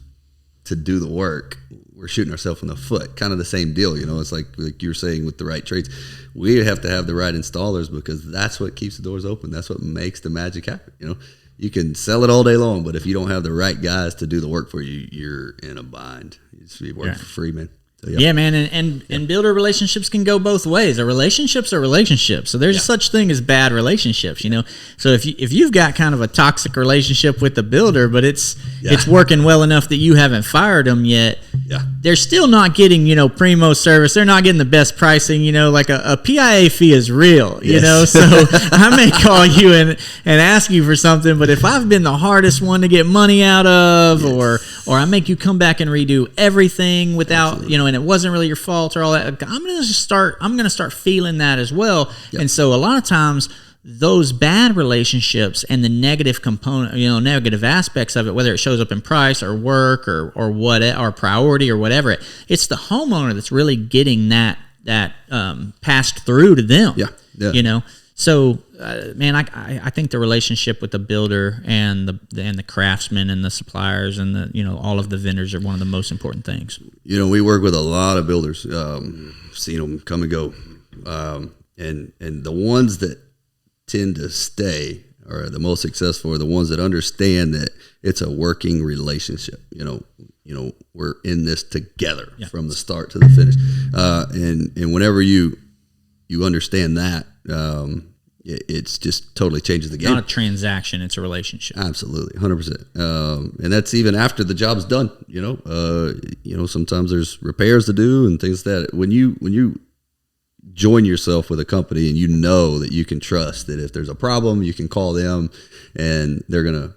to do the work, we're shooting ourselves in the foot. Kind of the same deal, you know. It's like you were saying with the right trades. We have to have the right installers, because that's what keeps the doors open. That's what makes the magic happen, you know. You can sell it all day long, but if you don't have the right guys to do the work for you, you're in a bind. You should be working for free, man. So,
yeah, man, and builder relationships can go both ways. A relationship's a relationship, so there's such thing as bad relationships, you know. So if you've got kind of a toxic relationship with the builder, but it's working well enough that you haven't fired them yet,
Yeah.
they're still not getting, primo service. They're not getting the best pricing, like a PIA fee is real, so I may call you and ask you for something, but if I've been the hardest one to get money out of, or I make you come back and redo everything without, and it wasn't really your fault or all that, I'm going to start feeling that as well. Yep. And so a lot of times those bad relationships and the negative component, negative aspects of it, whether it shows up in price or work or what, or priority or whatever, it's the homeowner that's really getting that passed through to them.
Yeah.
So man, I think the relationship with the builder and the craftsman and the suppliers and the all of the vendors are one of the most important things.
We work with a lot of builders, seen them come and go, and the ones that tend to stay are the most successful, are the ones that understand that it's a working relationship. We're in this together from the start to the finish. And whenever you understand that, it's just totally changes the game.
Not a transaction, it's a relationship.
Absolutely, 100%. And that's even after the job's done. Sometimes there's repairs to do and things like that. When you join yourself with a company and that you can trust that if there's a problem, you can call them and they're gonna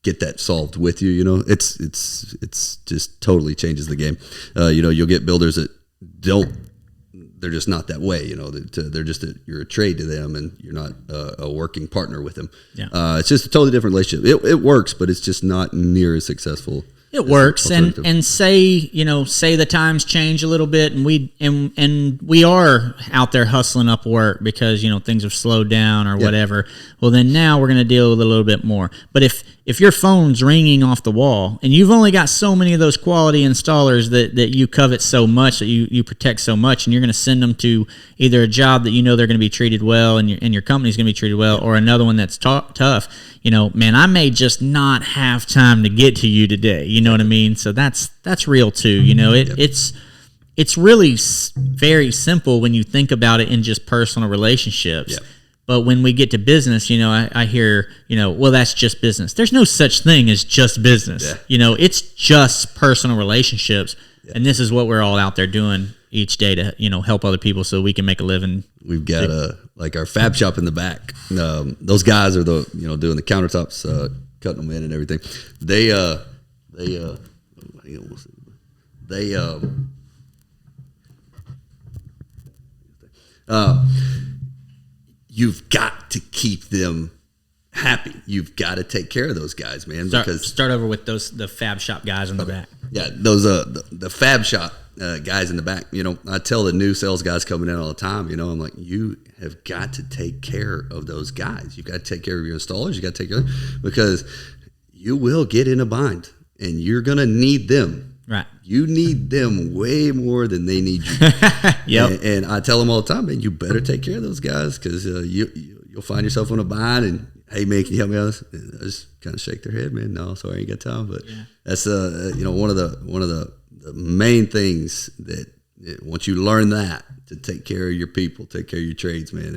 get that solved with you. It's just totally changes the game. You'll get builders that they're just not that way. They're just you're a trade to them and you're not a working partner with them. Yeah. It's just a totally different relationship. It works, but it's just not near as successful.
It works, and say the times change a little bit, and we are out there hustling up work because things have slowed down or whatever. Well, then now we're going to deal with it a little bit more. But if your phone's ringing off the wall and you've only got so many of those quality installers that you covet so much, that you protect so much, and you're going to send them to either a job that they're going to be treated well and your company's going to be treated well, or another one that's tough. Man, I may just not have time to get to you today. You know what I mean? So that's real too. It's really very simple when you think about it in just personal relationships. Yep. But when we get to business, I hear, well, that's just business. There's no such thing as just business. Yeah. It's just personal relationships. Yeah. And this is what we're all out there doing each day to, help other people so we can make a living.
We've got our fab shop in the back. Those guys are doing the countertops, cutting them in and everything. You've got to keep them happy. You've got to take care of those guys, man.
Start over with the fab shop guys in the back.
Yeah, those the fab shop guys in the back. I tell the new sales guys coming in all the time. I'm like, you have got to take care of those guys. You've got to take care of your installers. You got to take care of them because you will get in a bind, and you're gonna need them.
Right.
You need them way more than they need you.
Yep.
And I tell them all the time, man, you better take care of those guys because you'll find yourself in a bind. And hey, man, can you help me out? And I just kind of shake their head, man. No, sorry, I ain't got time. But that's one of the main things that once you learn that to take care of your people, take care of your trades, man,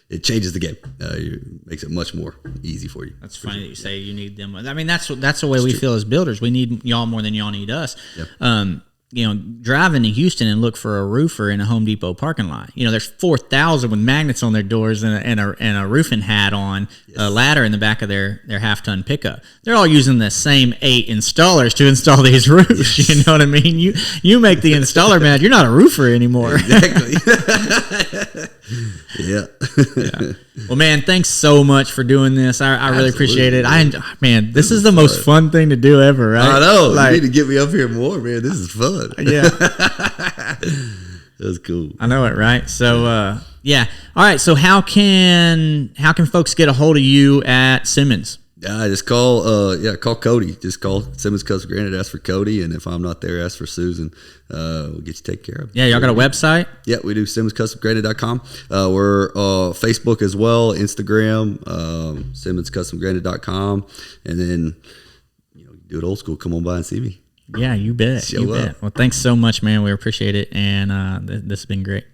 it changes the game. It makes it much more easy for you.
That's funny that you say you need them. I mean, that's the way we feel as builders. We need y'all more than y'all need us. Yep. Driving to Houston and look for a roofer in a Home Depot parking lot. There's 4,000 with magnets on their doors and a roofing hat on, a ladder in the back of their half-ton pickup. They're all using the same 8 installers to install these roofs. Yes. You know what I mean? You make the installer mad. You're not a roofer anymore.
Exactly. Yeah.
Well, man, thanks so much for doing this. I really appreciate it. This is the most fun thing to do ever, right?
I know. You need to get me up here more, man. This is fun.
Yeah.
That's cool.
I know it, right? So, All right. So how can folks get a hold of you at Simmons?
Just call Cody. Just call Simmons Custom Granite, ask for Cody, and if I'm not there, ask for Susan. We'll get you taken care of.
Yeah, y'all got a website?
Yeah, we do, SimmonsCustomGranite.com. We're Facebook as well, Instagram, SimmonsCustomGranite.com, and then do it old school. Come on by and see me.
Yeah, you bet.
Show up.
Well, thanks so much, man. We appreciate it, and this has been great.